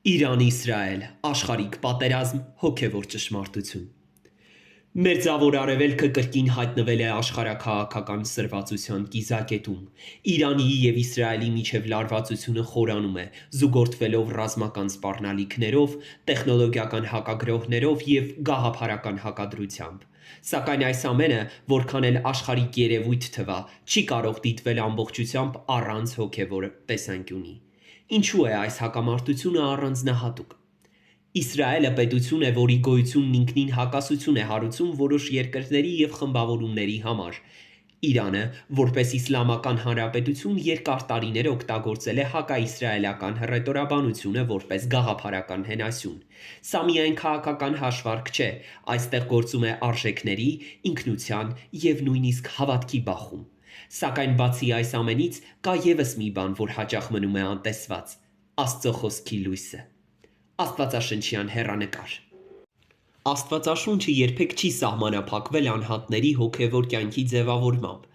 Իրան-Իսրայել, աշխարհիկ պատերազմ, հոգևոր ճշմարտություն։ Մերձավոր Արևելքը կրկին հայտնվել է աշխարհաքաղաքական սրվածության կիզակետում։ Իրանի և Իսրայելի միջև լարվածությունը խորանում է, զուգորդվելով ռազմական սպառնալիքներով, տեխնոլոգիական հակագրոհներով և գաղափարական հակադրությամբ։ Սակայն այս ամենը, որքան էլ աշխարհիկ երևույթ թվա, չի կարող դիտվել ամբողջությամբ առանց հոգևոր տեսանկյունի։ Ինչու է այս հակամարտությունը առանձնահատուկ։ Իսրայելը պետություն է, որի գոյությունն ինքնին հակասություն է հարուցում որոշ երկրների և խմբավորումների համար։ Իրանը, որպես իսլամական հանրապետություն, երկար տարիներ օգտագործել է հակաիսրայելական հռետորաբանությունը որպես գաղափարական հենասյուն։ Սա միայն քաղաքական հաշվարկ չէ, այստեղ գործում է արժեքների, ինքնության և նույնիսկ հավատքի բախում։ Սակայն բացի այս ամենից, կա ևս մի բան, որ հաճախ մնում է անտեսված՝ Աստծո խոսքի լույսը։ Աստվածաշնչյան հեռանկար։ Աստվածաշունչը երբեք չի սահմանափակվել անհատների հոգևոր կյանքի ձևավորմամբ։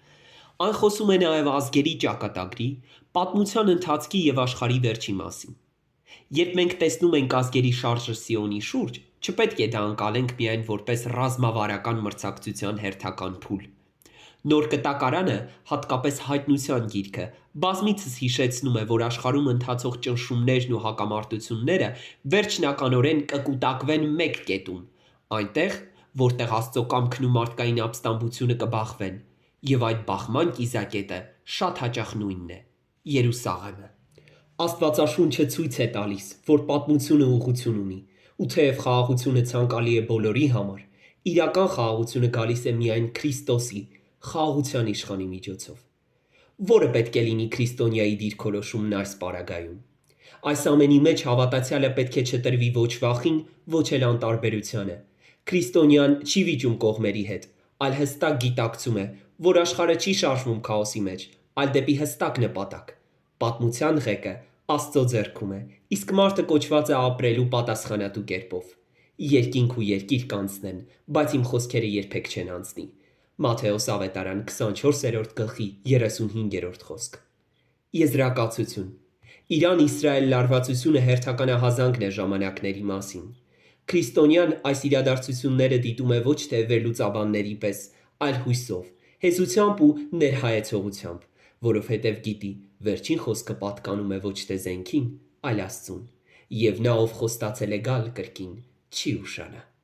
Այն խոսում է նաև ազգերի ճակատագրի, պատմության ընթացքի և աշխարհի վերջի մասին։ Երբ մենք տեսնում ենք ազգերի շարժը Սիոնի շուրջ, չպետք է դա ընկալենք միայն որպես ռազմավարական մրցակցության հերթական փուլ։ Նոր կտակարանը, հատկապես հայտնության գիրքը, բազմիցս հիշեցնում է, որ աշխարհում ընթացող ճնշումներն ու հակամարտությունները վերջնականորեն կկուտակվեն մեկ կետում՝ այնտեղ, որտեղ Աստծո կամքն ու մարդկային ապստամբությունը կբախվեն, և այդ բախման կիզակետը շատ հաճախ նույնն է՝ Երուսաղեմը։ Աստվածաշունչը ցույց է տալիս, որ պատմությունը ուղղություն ունի, ու թեև խաղաղությունը ցանկալի է բոլորի համար, իրական խաղաղությունը գալիս է միայն Քրիստոսի՝ խաղաղության իշխանի միջոցով։ Որը պետք է լինի քրիստոնյայի դիրքորոշումն այս պարագայում։ Այս ամենի մեջ հավատացյալը պետք է չտրվի ոչ վախին, ոչ էլ անտարբերությանը։ Քրիստոնյան չի վիճում կողմերի հետ, այլ հստակ գիտակցում է, որ աշխարհը չի շարժվում քաոսի մեջ, այլ դեպի հստակ նպատակ։ Պատմության ղեկը Աստծո ձեռքում է, իսկ մարդը կոչված է ապրելու պատասխանատու կերպով։ Երկինք ու երկիր կանցնեն, բայց իմ խոսքերը երբեք չեն անցնի։ Մատթեոս ավետարան 24:35 խոսք։ Եզրակացություն։ Իրան-Իսրայել լարվածությունը հերթականահազանգն է ժամանակների մասին։ Քրիստոնյան այս իրադարձությունները դիտում է ոչ թե վերլուծաբանների պես, այլ հույսով, հեզությամբ ու ներհայեցողությամբ, որովհետև գիտի, վերջին խոսքը պատկանում է ոչ թե զենքին, այլ Աստծուն, և նա, ով խոստացել է գալ կրկին, չի ուշանա։